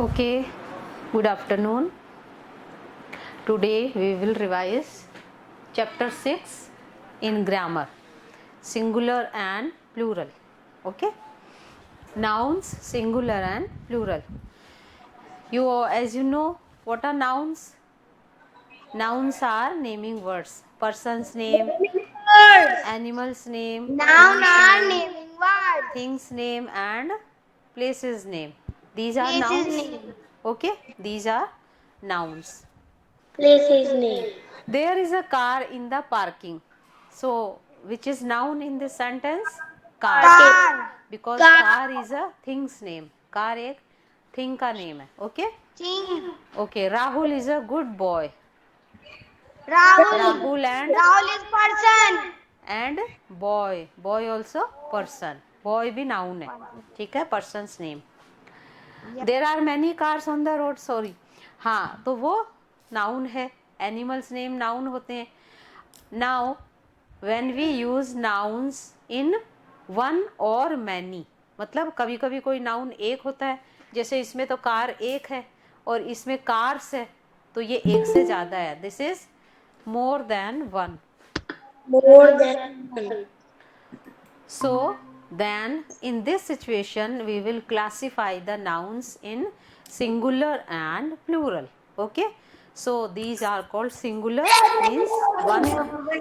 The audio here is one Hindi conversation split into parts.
Okay, good afternoon. Today we will revise chapter 6 in grammar, singular and plural. Okay, nouns, singular and plural. As you know, what are nouns? Nouns are naming words, person's name, Words. animal's name, Noun are naming words. thing's name and place's name. These are Place's nouns. name. Okay, these are nouns. Place's name. There is a car in the parking. So, which is noun in this sentence? Car. Car. Because Car. car is a thing's name. Car एक thing का name है. Okay? Thing. Okay. Rahul is a good boy. Rahul. Rahul Rahul is person. and boy. Boy also person. Boy भी noun है. ठीक है? Person's name. There are many cars on the road. Sorry. हाँ, तो वो noun है. Animals name noun होते हैं. Now, when we use nouns in one or many, मतलब कभी कभी कोई नाउन एक होता है, जैसे इसमें तो कार एक है और इसमें कार्स है, तो ये एक से ज्यादा है. This is more than one. More than one. So then in this situation we will classify the nouns in singular and plural. Okay, so these are called singular means one,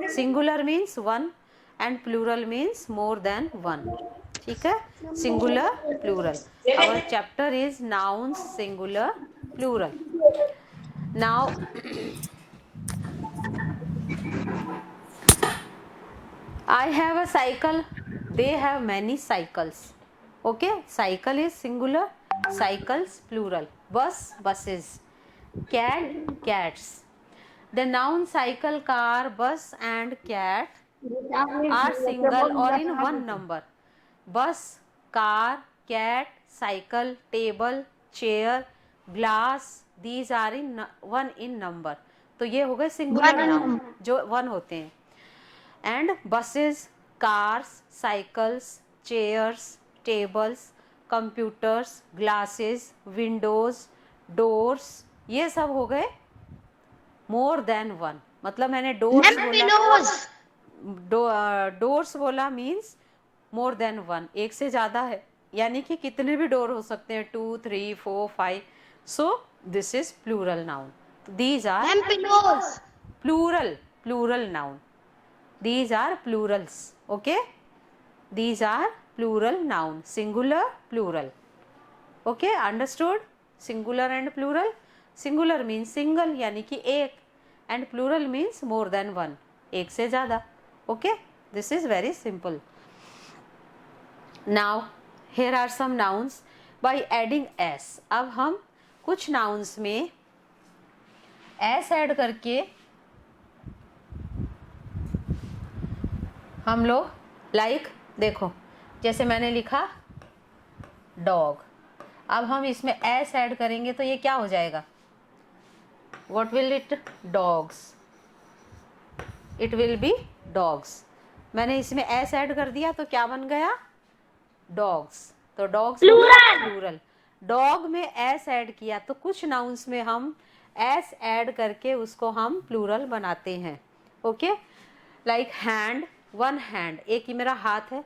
singular means one and plural means more than one. ठीक है, singular plural. Our chapter is nouns singular plural. Now I have a cycle, they have many cycles. Okay, cycle is singular, cycles plural. Bus, buses. Cat, cats. The noun cycle, car, bus and cat are single or in one number. Bus, car, cat, cycle, table, chair, glass, these are in one in number. तो ये हो गए सिंगुलर नाउन जो वन होते हैं. And buses, cars, cycles, chairs, tables, computers, glasses, windows, doors, ये सब हो गए more than one. मतलब मैंने doors बोला, doors बोला means more than one, एक से ज़्यादा है, यानी कि कितने भी डोर हो सकते हैं, 2, 3, 4, 5. So this is plural noun. These are plural noun. These are plurals. Okay, these are plural noun, singular, plural. Okay, understood? Singular and plural. Singular means single यानी कि एक and plural means more than one, एक से ज़्यादा. Okay, this is very simple. Now here are some nouns by adding s. अब हम कुछ nouns में s ऐड करके हम लोग लाइक देखो, जैसे मैंने लिखा डॉग, अब हम इसमें एस ऐड करेंगे तो ये क्या हो जाएगा? What will it? Dogs. It will B dogs. मैंने इसमें एस ऐड कर दिया तो क्या बन गया? डॉग्स. तो डॉग्स प्लूरल. डॉग में एस ऐड किया तो कुछ नाउन्स में हम एस ऐड करके उसको हम प्लूरल बनाते हैं. Okay, like hand, one hand, एक ही मेरा हाथ है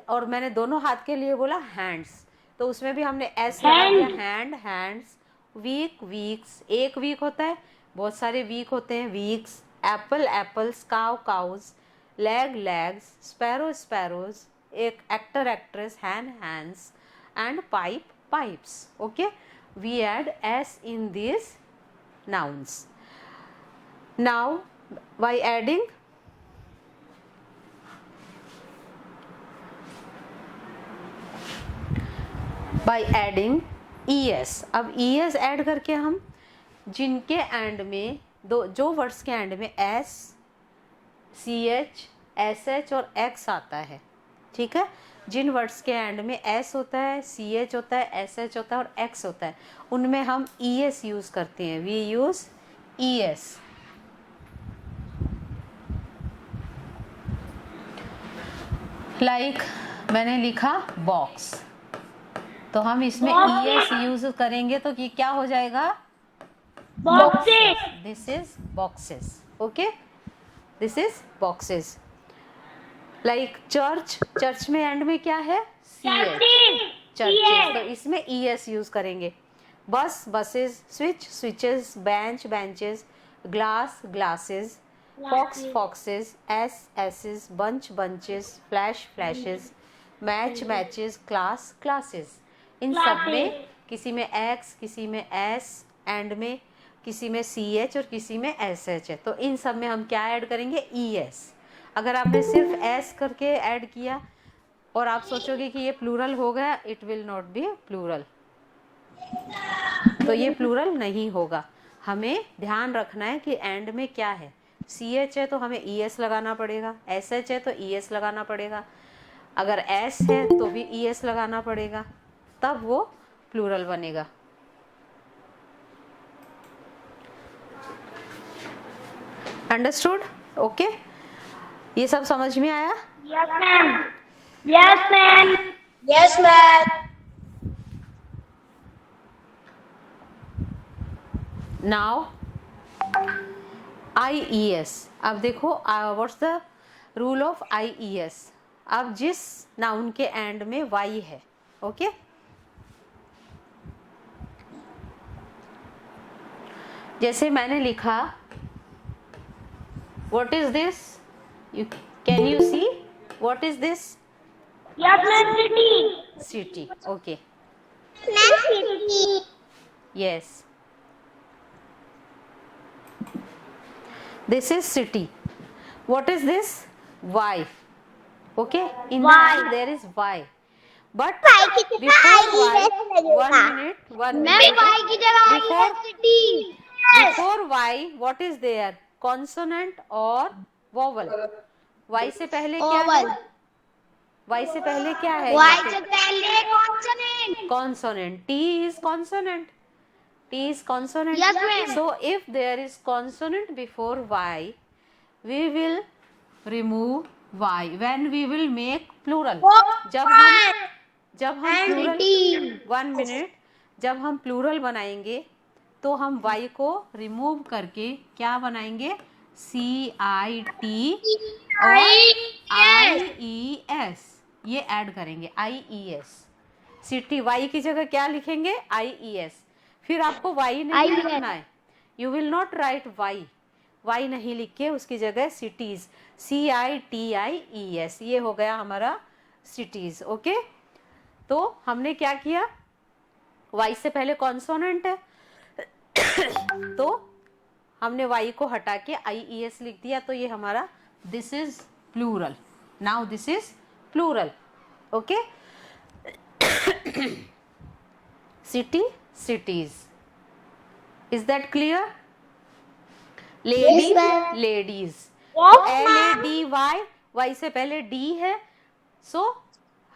और मैंने दोनों हाथ के लिए बोला हैंड्स, तो उसमें भी हमने एस लगा दिया. Hand, hands. वीक, वीक्स, एक वीक होता है, बहुत सारे वीक होते हैं, weeks. Apple, apples. Cow, cows. Leg, legs. Sparrow, sparrows. एक actor, actress. Hand, hands. And pipe, pipes. Okay, we add S in this nouns. Now by adding es. अब es ऐड करके हम जिनके एंड में दो, जो वर्ड्स के एंड में s, ch, sh और x आता है, ठीक है, जिन वर्ड्स के एंड में s होता है, ch होता है, sh होता है और x होता है, उनमें हम es यूज करते हैं. We use es. लाइक मैंने लिखा बॉक्स, तो हम इसमें ES यूज करेंगे तो ये क्या हो जाएगा? Boxes. This is boxes. Okay, this is boxes. Like church में एंड में क्या है? CH. चर्चेस, तो इसमें ES यूज करेंगे. Bus, buses. Switch, switches. Bench, benches. Glass, glasses. Fox, foxes. Asses. Bunch, bunches. Flash, flashes. Match, matches. Class, classes. इन सब में किसी में X, किसी में S, एंड में किसी में CH और किसी में SH है. तो इन सब में हम क्या ऐड करेंगे? ES. अगर आपने सिर्फ S करके ऐड किया और आप सोचोगे कि ये प्लूरल हो गया, it will not be plural. तो ये प्लूरल नहीं होगा. हमें ध्यान रखना है कि एंड में क्या है. CH है तो हमें ES लगाना पड़ेगा. SH है तो ES लगाना पड़ेगा. अगर S है तो भी ES लगाना पड़ेगा, तब वो प्लूरल बनेगा. अंडरस्टूड? ओके, ये सब समझ में आया? Yes, ma'am. Yes, ma'am. Yes, ma'am. Now IES. अब देखो what's the rule of IES. अब जिस नाउन के एंड में Y है, ओके, जैसे मैंने लिखा what is this? Can you see what is this? Yes, ma'am. City. City. Okay, Ma'am, city. yes, this is city. What is this? Y. Okay, in the Y. end there is Y, but Y की जगह before IES Y, लगेगा. one minute, Ma'am, Y की जगह before IES city. before Y what is there? Consonant or vowel? Y से पहले क्या है? Oval. Y से पहले क्या है? Y यहाँ से पे पहले consonant. consonant. T is consonant. T is consonant. Yes, ma'am. So if there is consonant before Y, we will remove Y when we will make plural. जब हम plural, City. 1 minute, जब हम प्लूरल बनाएंगे तो हम Y को रिमूव करके क्या बनाएंगे? CIT और IES, ये ऐड करेंगे. IES. सिटी Y की जगह क्या लिखेंगे? IES. फिर आपको Y नहीं IES. लिखना है. You will not right Y नहीं लिख के उसकी जगह सिटीज, CITIES. ये हो गया हमारा सिटीज. ओके, तो हमने क्या किया? Y से पहले कॉन्सोनेंट है तो हमने Y को हटा के IES लिख दिया, तो ये हमारा this is plural. Now this is plural. Okay, city, cities. Is that clear? Ladies, ma'am. ladies. Yes, ma'am. LADY, Y से पहले D है, so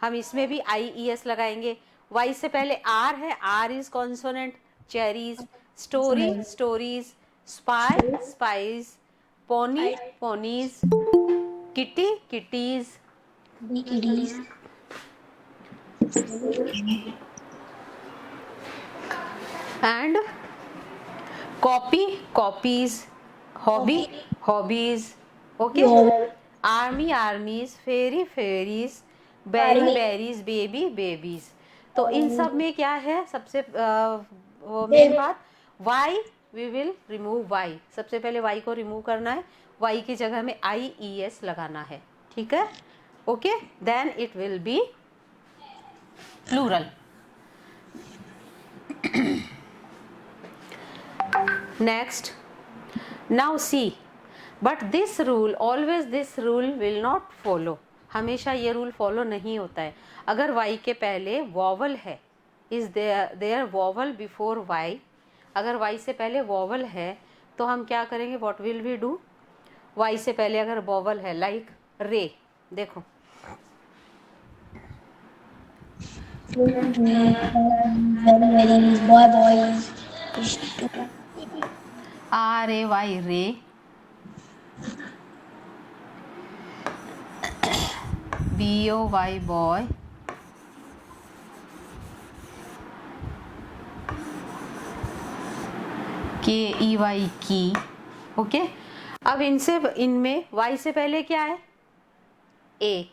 हम इसमें भी IES लगाएंगे. Y से पहले R है, R is consonant. Cherries, story, stories. Spy, spies. Pony, ponies. Kitty, kitties. Kitties. And copy, copies. Hobby, hobbies. Okay, army, armies. Fairy, fairies. Berry, berries. Baby, babies. तो इन सब में क्या है? सबसे मेन बात, Y we will remove Y. सबसे पहले Y को रिमूव करना है. Y की जगह में IES लगाना है. ठीक है? Okay, then it will be plural. Next, now see, but this rule, always this rule will not follow. हमेशा ये रूल फॉलो नहीं होता है. अगर Y के पहले वॉवल है, is there vowel before Y, अगर Y से पहले वॉवल है तो हम क्या करेंगे? What will we do? Y से पहले अगर वॉवल है, लाइक रे, देखो RAY, रे. BOY, boy. KEY की। ओके, अब इनमें Y से पहले क्या है? A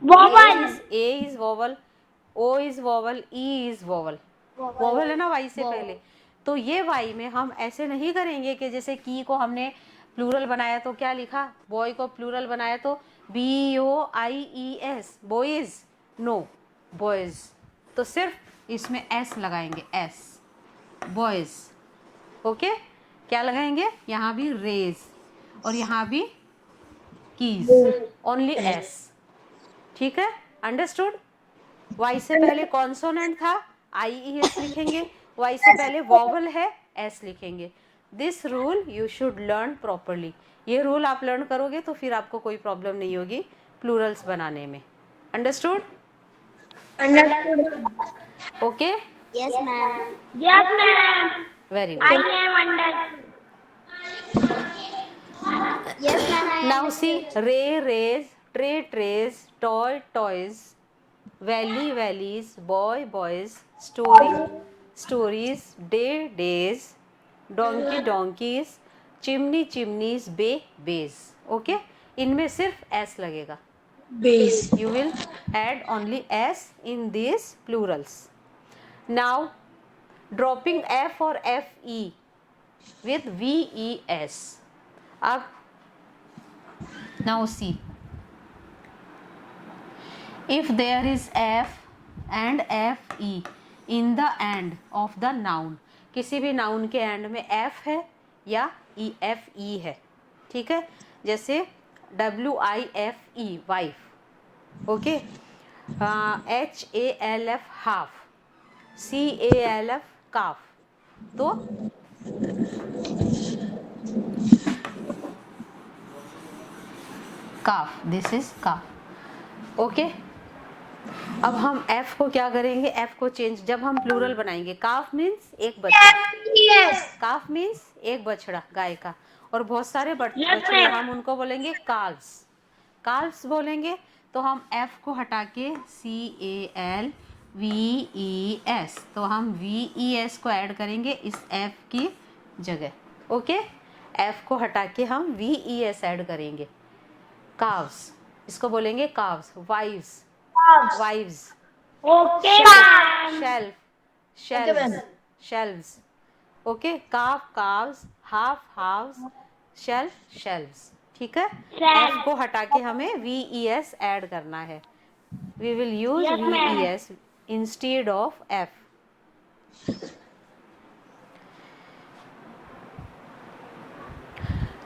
Vowel. A is vowel, O is vowel, E is vowel। Vowel है ना Y से पहले। तो ये Y में हम ऐसे नहीं करेंगे कि जैसे की को हमने प्लूरल बनाया तो क्या लिखा, बॉय को प्लूरल बनाया तो BOIES, बॉयज, नो, बॉयज। तो सिर्फ इसमें S लगाएंगे, S, बॉयज। ओके, क्या लगाएंगे? यहाँ भी रेज और यहाँ भी कीज, ओनली S। ठीक है, अंडरस्टूड? Y से पहले कॉन्सोनेंट था, IES लिखेंगे। Y से पहले वॉवल है, S लिखेंगे। This rule you should learn properly. ये रूल आप लर्न करोगे तो फिर आपको कोई प्रॉब्लम नहीं होगी प्लूरल्स बनाने में। Understood? Understood. Okay, Yes, ma'am. Yes, ma'am. Very I good. am understood. Yes, ma'am. I now see, ray rays, tray trays, toy toys, valley valleys, boy boys, story stories, day days, donkey donkeys, chimney chimneys, bay bays. Okay, इनमें सिर्फ एस लगेगा। base. You will add only s in these plurals. Now dropping f or fe with ves. अब now see, if there is f and fe in the end of the noun, किसी भी नाउन के एंड में f है या fe है, ठीक है, जैसे WIFE wife, okay, HALF half, CALF काफ, तो काफ, दिस इज काफ। ओके, अब हम F को क्या करेंगे? F को चेंज, जब हम प्लूरल बनाएंगे, काफ मीन्स एक बछड़ा, Yes. काफ मीन्स एक बछड़ा गाय का, और बहुत सारे Yes, बछड़े, ma'am. हम उनको बोलेंगे काल्स, काल्स बोलेंगे। तो हम F को हटा के CALVES, तो हम VES को ऐड करेंगे इस F की जगह। ओके, F को हटा के हम VES ऐड करेंगे। काव्स, इसको बोलेंगे calves. Wives, wives. Okay, ma'am. Shelf, Okay, ma'am. Shelves. Okay, calf calves, half halves, shelf shelves. ठीक है, Shelf. F को हटा के हमें VES ऐड करना है। We will use Yes, ma'am. VES instead of F।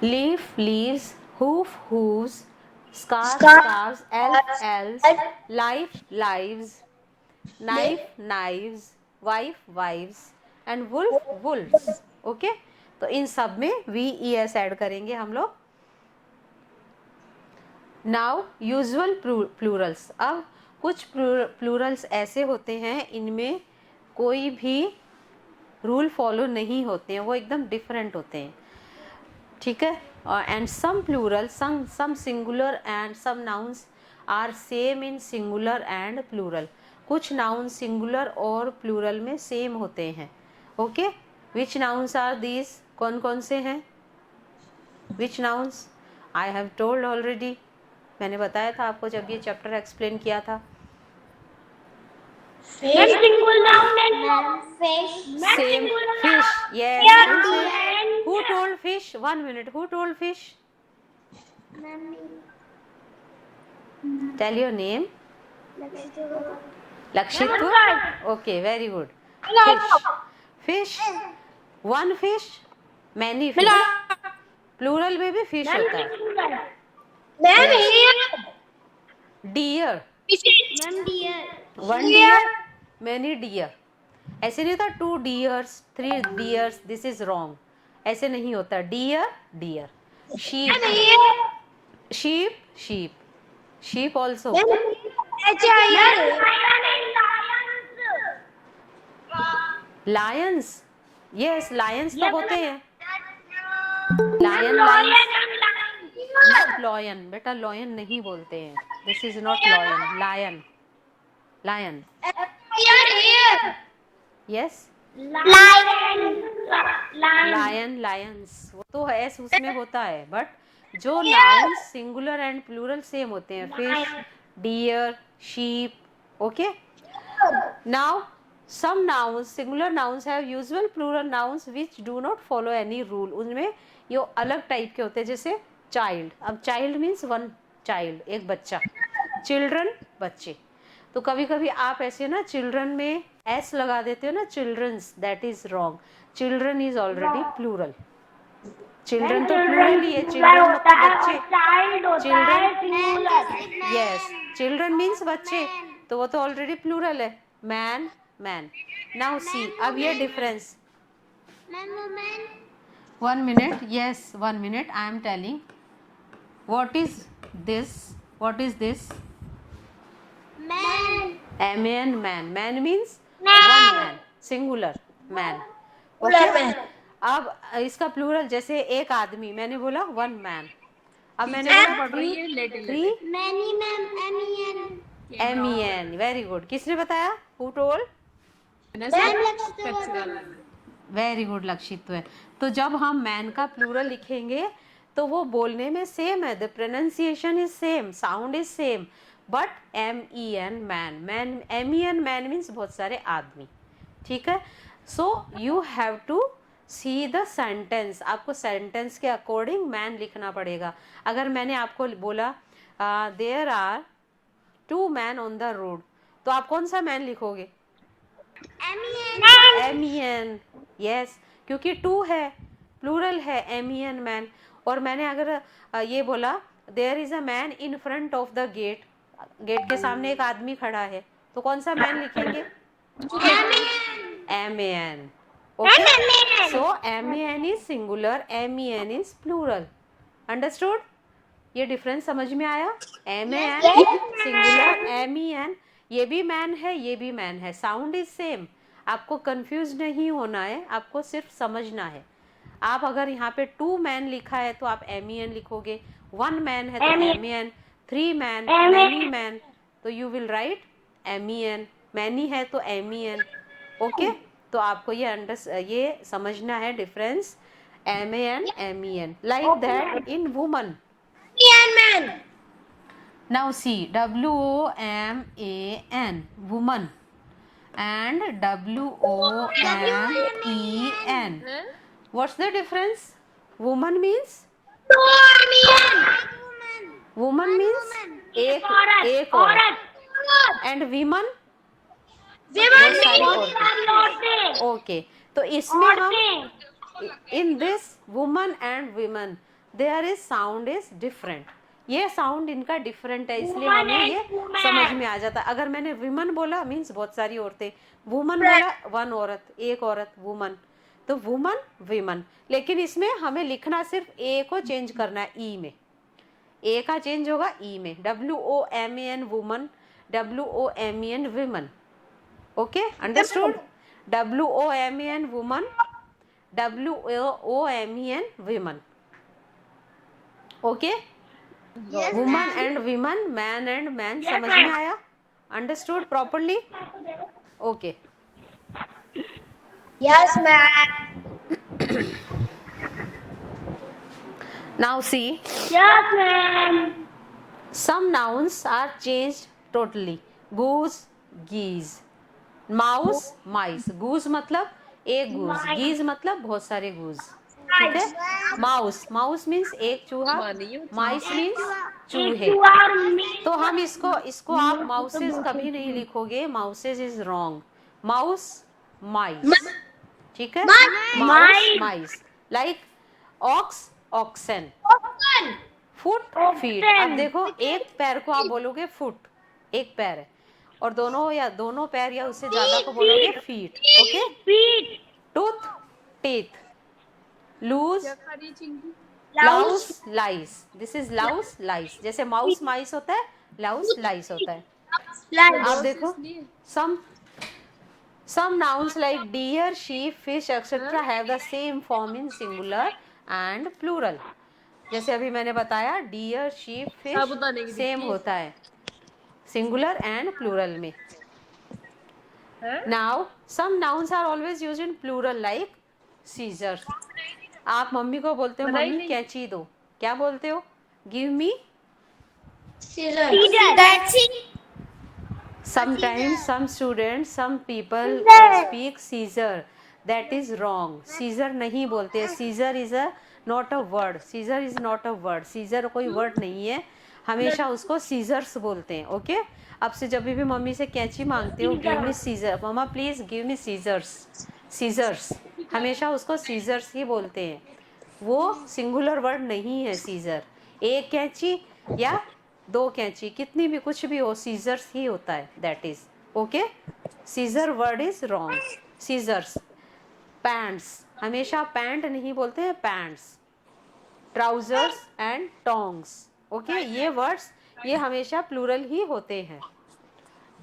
Leaf leaves, hoof hooves, scarf scarves, elf elves, life lives, knife knives, wife wives and wolf wolves। Okay, तो इन सब में VES ऐड करेंगे हम लोग। Now usual Plurals. अब कुछ प्लूरल्स ऐसे होते हैं, इनमें कोई भी रूल फॉलो नहीं होते हैं, वो एकदम डिफरेंट होते हैं, ठीक है। And some plural, some singular and some nouns are same in singular and plural. कुछ नाउन सिंगुलर और प्लूरल में सेम होते हैं। Okay, which nouns are these? कौन कौन से हैं? Which nouns? I have told already, मैंने बताया था आपको जब ये चैप्टर एक्सप्लेन किया था। Ma'am, single noun and fish. Same, fish, yes, who told fish? 1 minute, who told fish? Tell your name. Lakshitpur. Okay, very good. Fish, one fish, many fish, plural में भी fish होता है। Ma'am, here. Deer, Ma'am, dear. one deer, many deer। ऐसे नहीं होता 2 deers, 3 deers, this is wrong, ऐसे नहीं होता। deer deer, sheep sheep sheep, sheep also। lions, yes, lions तो होते हैं। lion lions, not lion, बेटा lion नहीं बोलते हैं, this is not lion, lion lion, yes, Lion. Lion, lions, वो तो एस उसमें होता है, बट जो nouns singular and plural same होते हैं, fish, deer, sheep, okay. Now some nouns, singular nouns have usual plural nouns which do not follow any rule, उनमें ये अलग टाइप के होते हैं, जैसे child, अब child means one child, एक बच्चा, children बच्चे, तो कभी कभी आप ऐसे ना children में s लगा देते हो ना, children's, that is wrong, children is already plural, children तो plural ही है, children मतलब बच्चे, children, yes, children means बच्चे, तो वो तो already plural है, man, man. Now see, अब ये difference. 1 minute, yes, 1 minute. I am telling. What is this? What is this? Man. Man, man. Man means one man, singular man. Okay. अब इसका प्लूरल, जैसे एक आदमी, मैंने बोला one man. अब मैंने बोला three. Many men. MEN. Very good. किसने बताया? Who told? वेरी गुड लक्षित है। तो जब हम मैन का प्लूरल लिखेंगे तो वो बोलने में सेम है, the pronunciation is same, sound is same, but MEN man, man MEN man means बहुत सारे आदमी, ठीक है। So you have to see the sentence, आपको सेंटेंस के अकॉर्डिंग मैन लिखना पड़ेगा। अगर मैंने आपको बोला there are 2 man on the road, तो आप कौन सा मैन लिखोगे? MEN, यस, क्योंकि 2 है, प्लूरल है, MEN मैन। और मैंने अगर ये बोला there is a man in front of the gate, gate के सामने एक आदमी खड़ा है, तो कौन सा मैन लिखेंगे? MEN, okay. So MEN is singular, MEN is plural, understood? ये डिफरेंस समझ में आया? MEN सिंगुलर, MEN, ये भी मैन है, ये भी मैन है, साउंड इज सेम, आपको कंफ्यूज नहीं होना है, आपको सिर्फ समझना है। आप अगर यहाँ पे 2 मैन लिखा है तो आप MEN लिखोगे, 1 मैन है तो MEN, 3 मैन, मैनी मैन, तो you will write MEN, many है तो MEN, ओके। तो आपको ये समझना है difference MEN, MEN, like that in woman. Now see, WOMAN, woman, and WOMEN. What's the difference? Woman means? Woman means एक औरत, and women? Okay, तो इसमें हम in this woman and women there is sound is different, ये साउंड इनका डिफरेंट है, इसलिए हमें ये समझ में आ जाता है। अगर मैंने विमन बोला मीन्स बहुत सारी औरतें, वुमन बोला 1 औरत, एक औरत, वुमन, तो वुमन विमन। लेकिन इसमें हमें लिखना सिर्फ ए को चेंज करना है, ई में, ए का चेंज होगा ई में, WOMAN woman, WOMEN women, okay, understood? WOMAN woman, WOMEN women, okay. Woman and women, man and man, समझ में आया? Understood properly? Okay, yes ma'am. Now see, yes ma'am. Some nouns are changed totally, goose, geese, mouse, mice. Goose मतलब एक गूज, गीज मतलब बहुत सारे गूज, ठीक है। माउस, माउस मीन्स एक चूहा, माइस मीन्स चूहे। तो हम इसको आप माउसेज कभी नहीं लिखोगे, mouses is wrong, mouse mice, ठीक है, mouse mice, like ox oxen, foot feet. अब देखो एक पैर को आप बोलोगे फुट, एक पैर है, और दोनों पैर या उससे ज्यादा को बोलोगे feet, okay. Tooth teeth, loose louse lice, this is louse lice, जैसे माउस माइस होता है, लाउस लाइस होता है। आप देखो some nouns like deer, sheep, fish etc have the same form in singular and plural, जैसे अभी मैंने बताया डियर, शीप, फिश सेम होता है सिंगुलर एंड प्लूरल में। Now some nouns are always used in plural like scissor. आप मम्मी को बोलते हो मम्मी कैंची दो, क्या बोलते हो? Give me. Sometimes some students, some people speak Caesar. That is wrong. Caesar नहीं बोलते. Caesar is a not a word. Caesar is not a word. Caesar कोई word नहीं है. हमेशा उसको Caesars बोलते हैं. ओके? अब से जब भी मम्मी से कैंची मांगते हो, give me Caesar. Mama please give me Caesars. Caesars. हमेशा उसको Caesars ही बोलते हैं. वो सिंगुलर वर्ड नहीं है Caesar. एक कैंची या दो कैंची, कितनी भी कुछ भी हो, सीजर्स ही होता है. That is okay. Scissor word is wrong. Scissors. Pants, हमेशा पैंट नहीं बोलते हैं, pants. Trousers and tongs. Okay, ये वर्ड्स ये हमेशा प्लूरल ही होते हैं.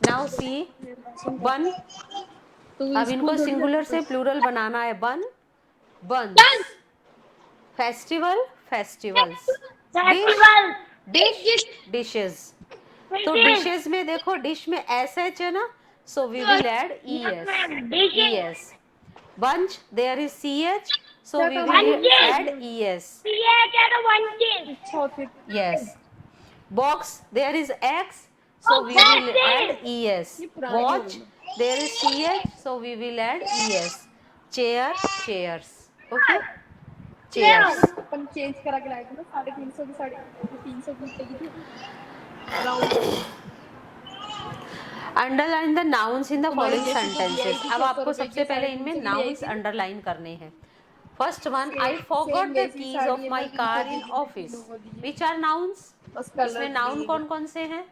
नाउ सी बन. अब इनको सिंगुलर से प्लूरल बनाना है. Bun, buns. Festival, festivals. Dish, dishes. तो डिशेस में देखो, डिश में एस एच है ना, so we will add E S. E S. Bunch, there is C H, so we will add E S. Yes. Box, there is X, so we will add E S. Watch, there is C H, so we will add E S. Chair, chairs. Okay, chairs. अपन चेंज करा के लाए थे ना, 350 की साड़ी 300 की थी. Underline the nouns in the following sentences. अब आपको सबसे पहले इनमें नाउन्स अंडरलाइन करने हैं. First one, I forgot the keys of my car in office. Which are nouns? इसमें नाउन कौन कौन से हैं?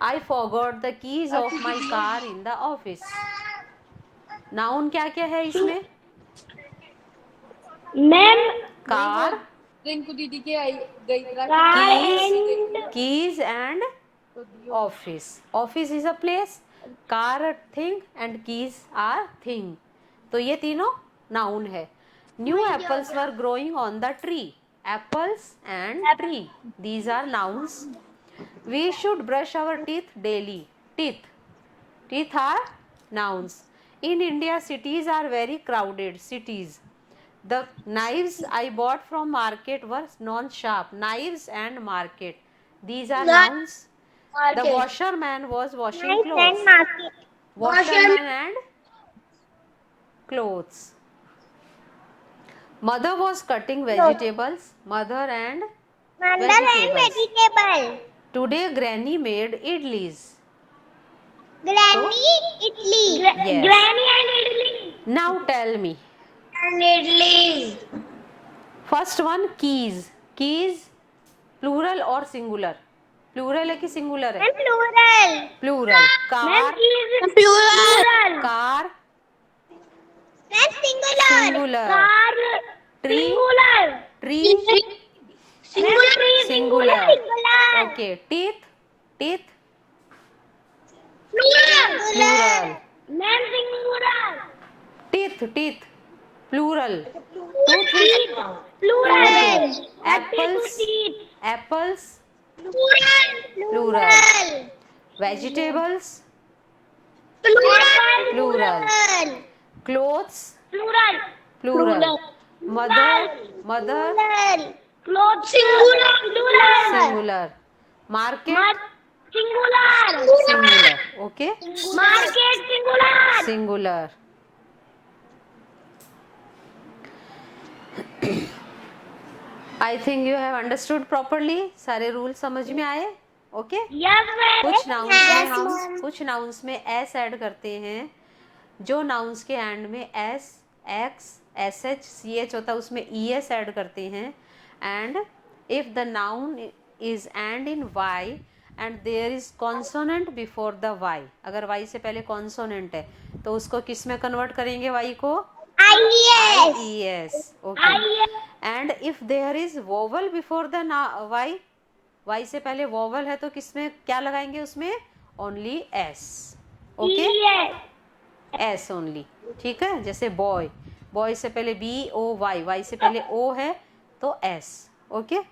I forgot the keys of my car in the office. Noun क्या क्या है इसमें? मैम, कार, रिंकू दीदी के आई गई keys and office. Office is a place, car a thing and keys are thing. तो ये तीनों noun है. New apples were growing on the tree. Apples and tree. These are nouns. We should brush our teeth daily. Teeth. Teeth are nouns. In India, cities are very crowded. Cities. The knives I bought from market were non-sharp. Knives and market. These are nouns. The washerman was washing clothes. Washerman and clothes. Mother was cutting vegetables. Mother and vegetables. Today Granny made idlis. Granny, idli. Yes. Granny and idli. Now tell me. And idlis. First one, keys. Keys plural और सिंगुलर? प्लूरल है कि सिंगुलर है? Plural. Plural. Car, Plural. Car, Singular. Singular. Car. Tree, Singular. Tree, Singular. Singular. Singular. Okay. Teeth, teeth, Plural. Plural. Ma'am, singular. Teeth, teeth plural. Teeth. Plural. Apples, Teeth. apples, Plural. Plural. vegetables, Plural. Plural. clothes, Plural. plural. mother, mother, Plural. Clothes. Singular. Plural. singular. market, Singular. singular. okay, Market. Singular. singular. I think you have understood properly. सारे रूल समझ में आए? ओके. Yes, ma'am. कुछ नाउन्स में हम कुछ नाउन्स में एस ऐड करते हैं. जो नाउन्स के एंड में S, X, S H, C H होता है उसमें ई एस ऐड करते हैं. And if the noun is end in Y and there is consonant before the Y, अगर वाई से पहले कॉन्सोनेंट है तो उसको किस में कन्वर्ट करेंगे? वाई को I-E-S. IES. Okay. And if there is vowel before the y, y से पहले vowel है तो किसमें क्या लगाएंगे? उसमें only s. Okay? E-S. s only. ठीक है. जैसे boy, boy से पहले b o y, y से पहले o है तो s. Okay?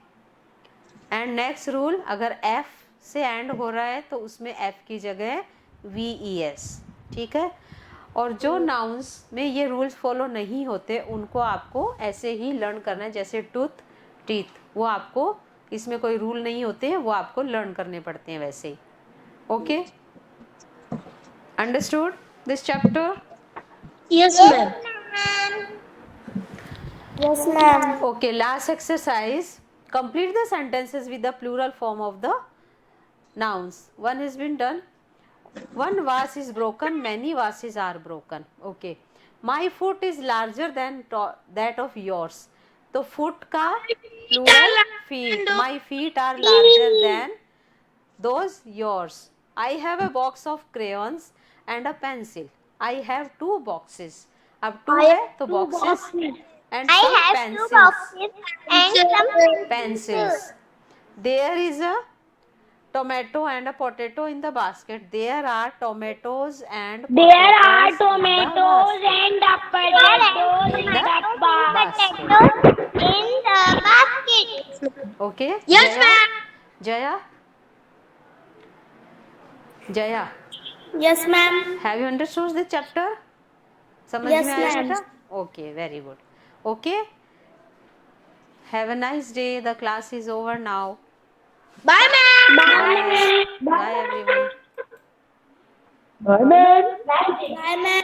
And next rule, अगर f से एंड हो रहा है तो उसमें f की जगह VES. ठीक है. और जो नाउन्स में ये रूल्स फॉलो नहीं होते उनको आपको ऐसे ही लर्न करना है, जैसे टूथ, टीथ, वो आपको इसमें कोई रूल नहीं होते हैं, वो आपको लर्न करने पड़ते हैं वैसे ही. Okay, understood this chapter? Yes, ma'am. Yes, ma'am. Okay, last exercise. Complete the sentences with the plural form of the nouns. One has been done. One vase is broken, many vases are broken. Okay. My foot is larger than that of yours. तो foot का plural feet. My feet are larger than those yours. I have a box of crayons and a pencil. I have 2 boxes. अब 2 है तो boxes and I some have 2 pencils. boxes and some Pencils. There is a tomato and a potato in the basket. There are tomatoes and There are potatoes tomatoes and potatoes in the basket. In the basket. Okay. Yes, ma'am. Jaya. Jaya. Yes, ma'am. Have you understood the chapter? समझ Yes, में आया ma'am. बेटा? Okay, very good. Okay. Have a nice day. The class is over now. Bye, ma'am. Bye. Bye everyone. Bye, ma'am. Bye, ma'am.